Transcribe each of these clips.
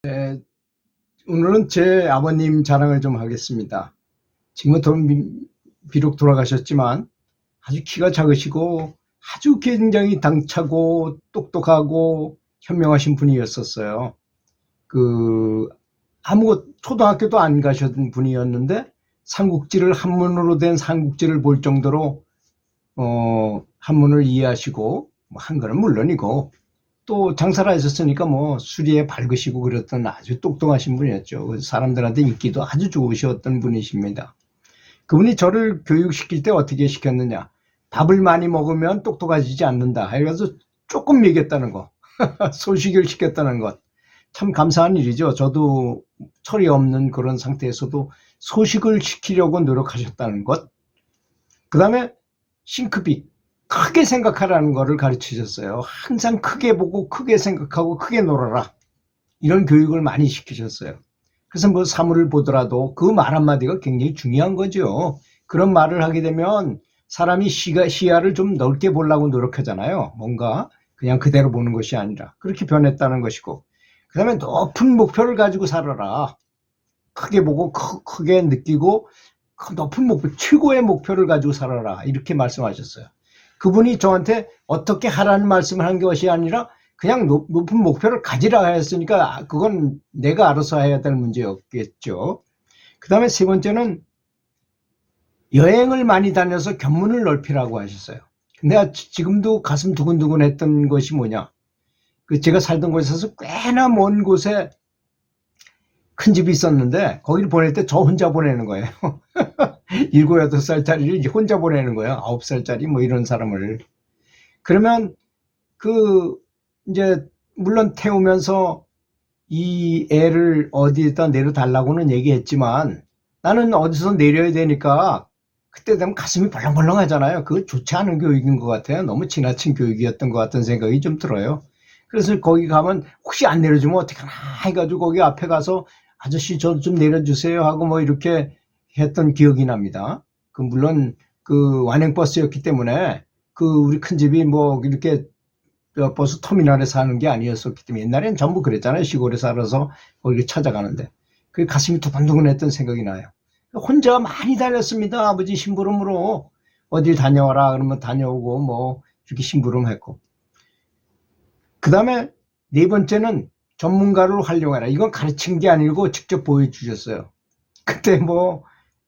네, 오늘은 제 아버님 자랑을 좀 하겠습니다. 지금은 비록 돌아가셨지만 아주 키가 작으시고 아주 굉장히 당차고 똑똑하고 현명하신 분이었었어요. 그 아무것 초등학교도 안 가셨던 분이었는데 삼국지를 한문으로 된 삼국지를 볼 정도로 한문을 이해하시고 뭐 한글은 물론이고 또 장사를 하셨으니까 뭐 수리에 밝으시고 그랬던 아주 똑똑하신 분이었죠. 사람들한테 인기도 아주 좋으셨던 분이십니다. 그분이 저를 교육시킬 때 어떻게 시켰느냐. 밥을 많이 먹으면 똑똑해지지 않는다. 해가지고 조금 먹였다는 거. 소식을 시켰다는 것. 참 감사한 일이죠. 저도 철이 없는 그런 상태에서도 소식을 시키려고 노력하셨다는 것. 그 다음에 싱크빅. 크게 생각하라는 것을 가르치셨어요. 항상 크게 보고 크게 생각하고 크게 놀아라. 이런 교육을 많이 시키셨어요. 그래서 뭐 사물을 보더라도 그 말 한마디가 굉장히 중요한 거죠. 그런 말을 하게 되면 사람이 시야를 좀 넓게 보려고 노력하잖아요. 뭔가 그냥 그대로 보는 것이 아니라 그렇게 변했다는 것이고, 그 다음에 높은 목표를 가지고 살아라. 크게 보고 크게 느끼고 그 높은 목표, 최고의 목표를 가지고 살아라. 이렇게 말씀하셨어요. 그분이 저한테 어떻게 하라는 말씀을 한 것이 아니라 그냥 높은 목표를 가지라 했으니까 그건 내가 알아서 해야 될 문제였겠죠. 그 다음에 세 번째는 여행을 많이 다녀서 견문을 넓히라고 하셨어요. 내가 지금도 가슴 두근두근 했던 것이 뭐냐. 제가 살던 곳에서 꽤나 먼 곳에 큰 집이 있었는데 거기를 보낼 때 저 혼자 보내는 거예요. 7, 8살짜리를 혼자 보내는 거예요. 9살짜리 뭐 이런 사람을. 그러면 이제 물론 태우면서 이 애를 어디에다 내려달라고는 얘기했지만 나는 어디서 내려야 되니까 그때 되면 가슴이 벌렁벌렁 하잖아요. 그거 좋지 않은 교육인 것 같아요. 너무 지나친 교육이었던 것 같은 생각이 좀 들어요. 그래서 거기 가면 혹시 안 내려주면 어떡하나 해가지고 거기 앞에 가서 아저씨 저 좀 내려주세요 하고 뭐 이렇게 했던 기억이 납니다. 물론 완행버스였기 때문에 우리 큰 집이 뭐 이렇게 버스 터미널에 사는 게 아니었었기 때문에 옛날엔 전부 그랬잖아요. 시골에 살아서 거기 찾아가는데 그 가슴이 두근두근했던 생각이 나요. 혼자 많이 다녔습니다. 아버지 심부름으로 어딜 다녀와라 그러면 다녀오고 뭐 이렇게 심부름했고, 그 다음에 네 번째는 전문가를 활용해라. 이건 가르친 게 아니고 직접 보여주셨어요. 그때 뭐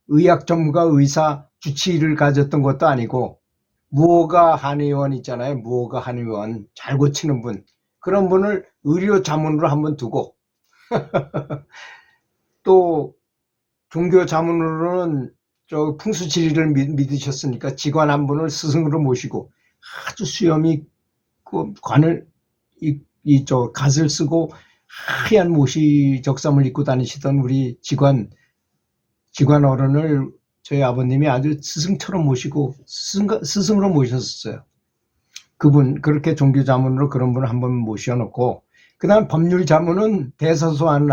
의학 전문가 의사 주치의를 가졌던 것도 아니고 무허가 한의원 있잖아요. 무허가 한의원 잘 고치는 분, 그런 분을 의료 자문으로 한번 두고 또 종교 자문으로는 저 풍수지리를 믿으셨으니까 직원 한 분을 스승으로 모시고 아주 수염이 관을 갓을 쓰고 하얀 모시 적삼을 입고 다니시던 우리 직원 어른을 저희 아버님이 아주 스승처럼 모시고 스승으로 모셨었어요. 그분 그렇게 종교 자문으로 그런 분을 한번 모셔놓고, 그 다음 법률 자문은 대서소하는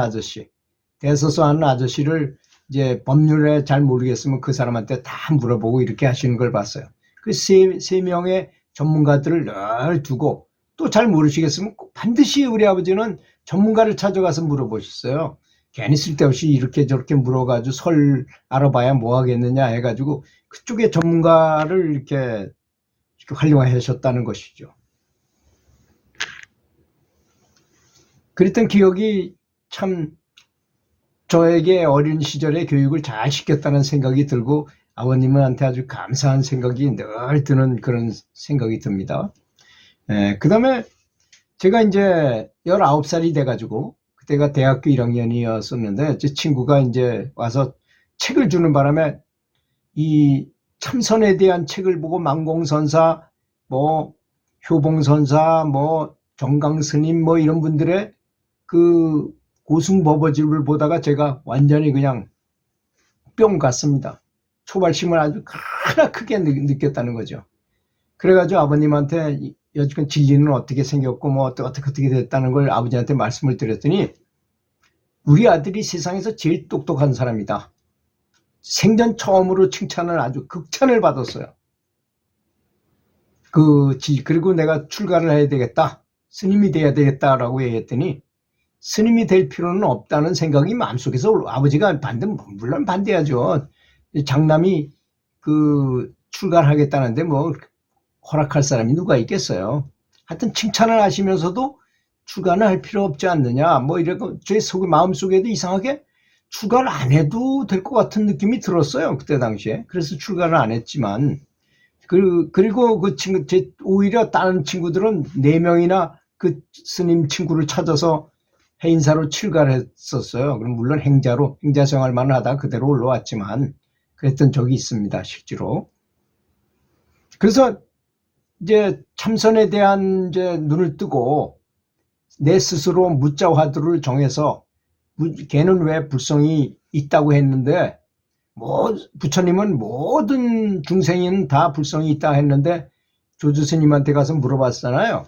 아저씨를 이제 법률에 잘 모르겠으면 그 사람한테 다 물어보고 이렇게 하시는 걸 봤어요. 그 세 명의 전문가들을 늘 두고 또 잘 모르시겠으면 반드시 우리 아버지는 전문가를 찾아가서 물어보셨어요. 괜히 쓸데없이 이렇게 저렇게 물어가지고 설 알아봐야 뭐 하겠느냐 해가지고 그쪽에 전문가를 이렇게 활용하셨다는 것이죠. 그랬던 기억이 참 저에게 어린 시절에 교육을 잘 시켰다는 생각이 들고 아버님한테 아주 감사한 생각이 늘 드는 그런 생각이 듭니다. 그 다음에 제가 이제 19살이 돼가지고 그때가 대학교 1학년이었었는데 제 친구가 이제 와서 책을 주는 바람에 이 참선에 대한 책을 보고 망공선사, 뭐 효봉선사, 뭐 정강스님 뭐 이런 분들의 고승버버집을 보다가 제가 완전히 그냥 뿅 갔습니다. 초발심을 아주 크게 느꼈다는 거죠. 그래가지고 아버님한테 여지껏 진리는 어떻게 생겼고 뭐 어떻게 됐다는 걸 아버지한테 말씀을 드렸더니 우리 아들이 세상에서 제일 똑똑한 사람이다. 생전 처음으로 칭찬을 아주 극찬을 받았어요. 그리고 내가 출가를 해야 되겠다. 스님이 돼야 되겠다라고 얘기했더니 스님이 될 필요는 없다는 생각이 마음속에서 아버지가 물론 반대하죠. 장남이 그 출가하겠다는데 뭐 허락할 사람이 누가 있겠어요. 하여튼 칭찬을 하시면서도 출가는 할 필요 없지 않느냐 뭐 이러고 제 마음속에도 이상하게 출가를 안 해도 될 것 같은 느낌이 들었어요. 그때 당시에. 그래서 출가를 안 했지만 그리고 그 친구 오히려 다른 친구들은 4명이나 그 스님 친구를 찾아서 해인사로 출가를 했었어요. 그럼 물론 행자 생활만 하다 그대로 올라왔지만 그랬던 적이 있습니다. 실제로. 그래서 이제 참선에 대한 이제 눈을 뜨고 내 스스로 무자 화두를 정해서 걔는 왜 불성이 있다고 했는데 뭐 부처님은 모든 중생은 다 불성이 있다 했는데 조주 스님한테 가서 물어봤잖아요.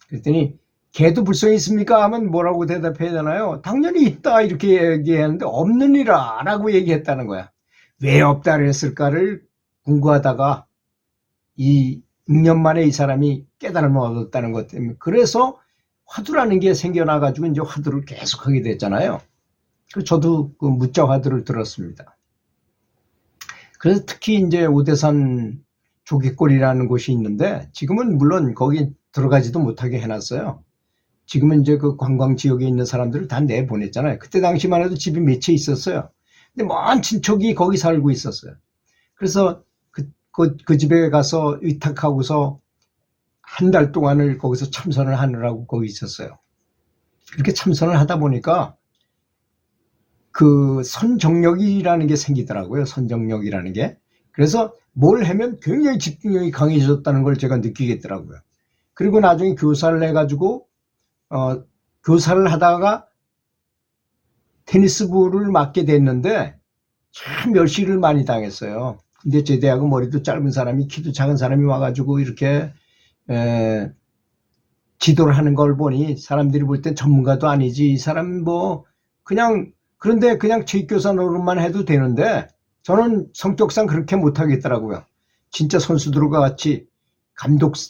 그랬더니 걔도 불성이 있습니까? 하면 뭐라고 대답해야 되나요? 당연히 있다 이렇게 얘기했는데 없느니라 라고 얘기했다는 거야. 왜 없다 그랬을까를 궁구하다가 이 6년 만에 이 사람이 깨달음을 얻었다는 것 때문에 그래서 화두라는 게 생겨나가지고 이제 화두를 계속 하게 됐잖아요. 그래서 저도 그 무자 화두를 들었습니다. 그래서 특히 이제 오대산 조개골이라는 곳이 있는데 지금은 물론 거기 들어가지도 못하게 해놨어요. 지금은 이제 그 관광 지역에 있는 사람들을 다 내보냈잖아요. 그때 당시만 해도 집이 몇 채 있었어요. 근데 먼 친척이 거기 살고 있었어요. 그래서 그 집에 가서 위탁하고서 한 달 동안을 거기서 참선을 하느라고 거기 있었어요. 그렇게 참선을 하다 보니까 그 선정력이라는 게 생기더라고요. 선정력이라는 게. 그래서 뭘 하면 굉장히 집중력이 강해졌다는 걸 제가 느끼겠더라고요. 그리고 나중에 교사를 해가지고 교사를 하다가 테니스부를 맡게 됐는데 참 멸시를 많이 당했어요. 근데 제 대학은 머리도 짧은 사람이 키도 작은 사람이 와가지고 이렇게 지도를 하는 걸 보니 사람들이 볼 땐 전문가도 아니지 이 사람 뭐 그런데 그냥 체육교사 노릇만 해도 되는데 저는 성격상 그렇게 못하겠더라고요. 진짜 선수들과 같이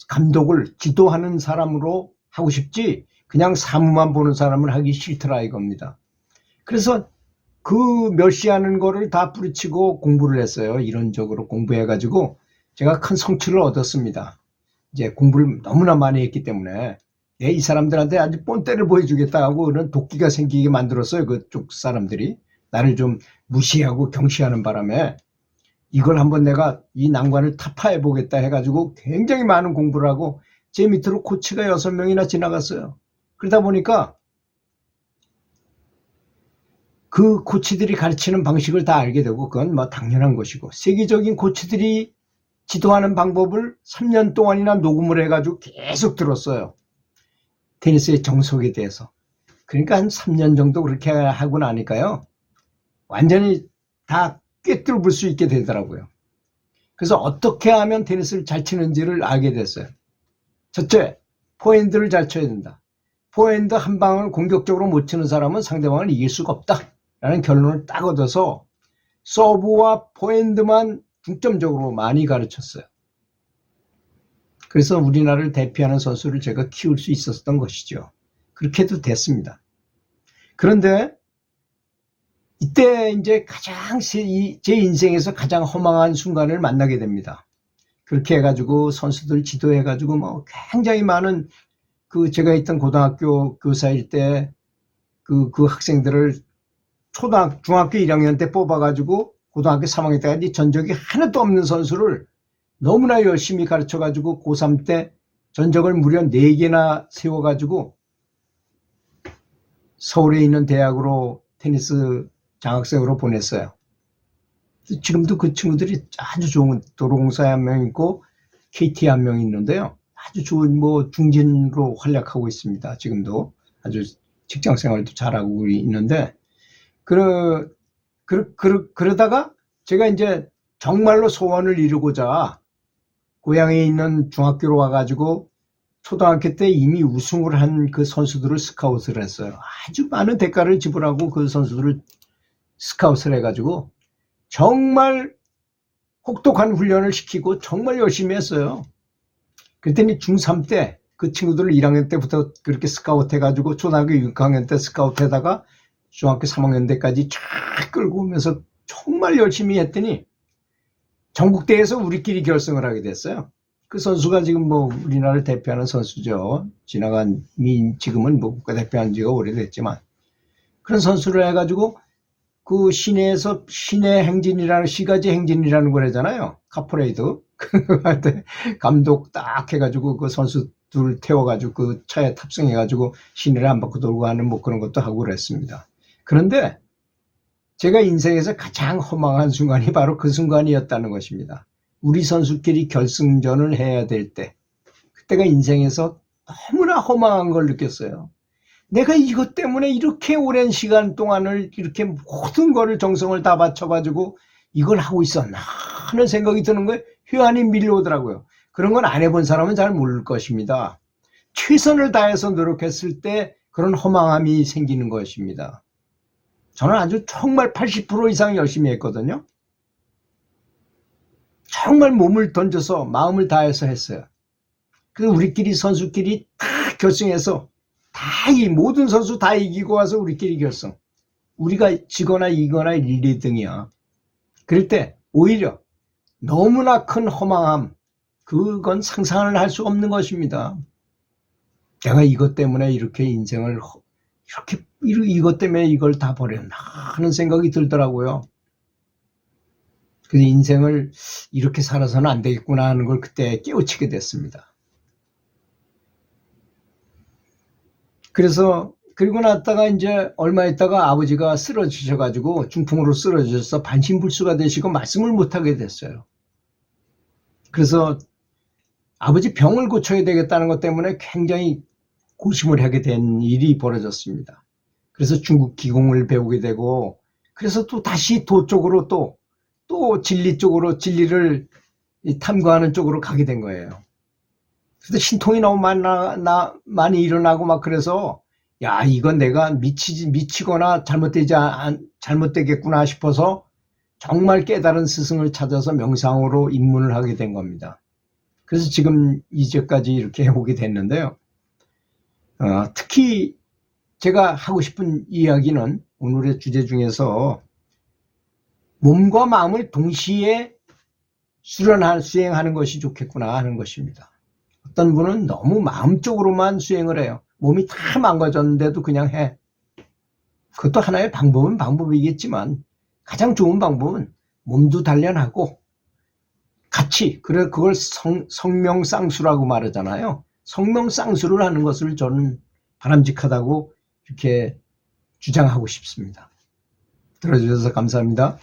감독을 지도하는 사람으로 하고 싶지 그냥 사무만 보는 사람을 하기 싫더라 이겁니다. 그래서 그 멸시하는 거를 다 뿌리치고 공부를 했어요. 이론적으로 공부해가지고 제가 큰 성취를 얻었습니다. 이제 공부를 너무나 많이 했기 때문에 이 사람들한테 아주 본때를 보여주겠다 하고 그런 도끼가 생기게 만들었어요. 그쪽 사람들이 나를 좀 무시하고 경시하는 바람에 이걸 한번 내가 이 난관을 타파해 보겠다 해가지고 굉장히 많은 공부를 하고 제 밑으로 코치가 6명이나 지나갔어요. 그러다 보니까 그 코치들이 가르치는 방식을 다 알게 되고 그건 뭐 당연한 것이고 세계적인 코치들이 지도하는 방법을 3년 동안이나 녹음을 해가지고 계속 들었어요. 테니스의 정석에 대해서. 그러니까 한 3년 정도 그렇게 하고 나니까요. 완전히 다 꿰뚫어 볼 수 있게 되더라고요. 그래서 어떻게 하면 테니스를 잘 치는지를 알게 됐어요. 첫째, 포핸드를 잘 쳐야 된다. 포핸드 한 방을 공격적으로 못 치는 사람은 상대방을 이길 수가 없다. 라는 결론을 딱 얻어서 서브와 포핸드만 중점적으로 많이 가르쳤어요. 그래서 우리나라를 대표하는 선수를 제가 키울 수 있었던 것이죠. 그렇게도 됐습니다. 그런데 이때 이제 가장 제 인생에서 가장 허망한 순간을 만나게 됩니다. 그렇게 해가지고 선수들 지도해가지고 뭐 굉장히 많은 제가 있던 고등학교 교사일 때 그 학생들을 중학교 1학년 때 뽑아가지고 고등학교 3학년 때까지 전적이 하나도 없는 선수를 너무나 열심히 가르쳐가지고 고3 때 전적을 무려 4개나 세워가지고 서울에 있는 대학으로 테니스 장학생으로 보냈어요. 지금도 그 친구들이 아주 좋은 도로공사에 한 명 있고 KT에 한 명 있는데요. 아주 좋은 중진으로 활약하고 있습니다. 지금도 아주 직장 생활도 잘하고 있는데 그러다가 제가 이제 정말로 소원을 이루고자 고향에 있는 중학교로 와가지고 초등학교 때 이미 우승을 한 그 선수들을 스카웃을 했어요. 아주 많은 대가를 지불하고 그 선수들을 스카웃을 해가지고 정말 혹독한 훈련을 시키고 정말 열심히 했어요. 그랬더니 중3 때 그 친구들을 1학년 때부터 그렇게 스카우트 해가지고 초등학교 6학년 때 스카우트 해다가 중학교 3학년 때까지 쫙 끌고 오면서 정말 열심히 했더니 전국대회에서 우리끼리 결승을 하게 됐어요. 그 선수가 지금 뭐 우리나라를 대표하는 선수죠. 지금은 뭐 국가대표한 지가 오래됐지만 그런 선수를 해가지고 그 시내에서 시내 행진이라는 시가지 행진이라는 걸 하잖아요. 카퍼레이드. 그할 때 감독 딱 해가지고 그 선수들 태워가지고 그 차에 탑승해가지고 시내를 한 바퀴 돌고 하는 뭐 그런 것도 하고 그랬습니다. 그런데 제가 인생에서 가장 허망한 순간이 바로 그 순간이었다는 것입니다. 우리 선수끼리 결승전을 해야 될 때, 그때가 인생에서 너무나 허망한 걸 느꼈어요. 내가 이것 때문에 이렇게 오랜 시간 동안을 이렇게 모든 거를 정성을 다 바쳐가지고 이걸 하고 있었나 하는 생각이 드는 거예요. 회한이 밀려오더라고요. 그런 건 안 해본 사람은 잘 모를 것입니다. 최선을 다해서 노력했을 때 그런 허망함이 생기는 것입니다. 저는 아주 정말 80% 이상 열심히 했거든요. 정말 몸을 던져서 마음을 다해서 했어요. 그 우리끼리 선수끼리 다 결승해서 다 이 모든 선수 다 이기고 와서 우리끼리 결승. 우리가 지거나 이거나 1, 2등이야. 그럴 때 오히려 너무나 큰 허망함, 그건 상상을 할 수 없는 것입니다. 내가 이것 때문에 이렇게 인생을 이렇게 이것 때문에 이걸 다 버렸나 하는 생각이 들더라고요. 그래서 인생을 이렇게 살아서는 안 되겠구나 하는 걸 그때 깨우치게 됐습니다. 그래서 그리고 났다가 이제 얼마 있다가 아버지가 쓰러지셔가지고 중풍으로 쓰러지셔서 반신불수가 되시고 말씀을 못하게 됐어요. 그래서 아버지 병을 고쳐야 되겠다는 것 때문에 굉장히 고심을 하게 된 일이 벌어졌습니다. 그래서 중국 기공을 배우게 되고 그래서 또 다시 도 쪽으로 또 진리 쪽으로 진리를 탐구하는 쪽으로 가게 된 거예요. 그래서 신통이 너무 많이 일어나고 막 그래서 야 이건 내가 미치거나 잘못되겠구나 싶어서 정말 깨달은 스승을 찾아서 명상으로 입문을 하게 된 겁니다. 그래서 지금 이제까지 이렇게 오게 됐는데요. 특히 제가 하고 싶은 이야기는 오늘의 주제 중에서 몸과 마음을 동시에 수행하는 것이 좋겠구나 하는 것입니다. 어떤 분은 너무 마음적으로만 수행을 해요. 몸이 다 망가졌는데도 그냥 해. 그것도 하나의 방법은 방법이겠지만 가장 좋은 방법은 몸도 단련하고 같이 그걸 성명쌍수라고 말하잖아요. 성명쌍수를 하는 것을 저는 바람직하다고 이렇게 주장하고 싶습니다. 들어주셔서 감사합니다.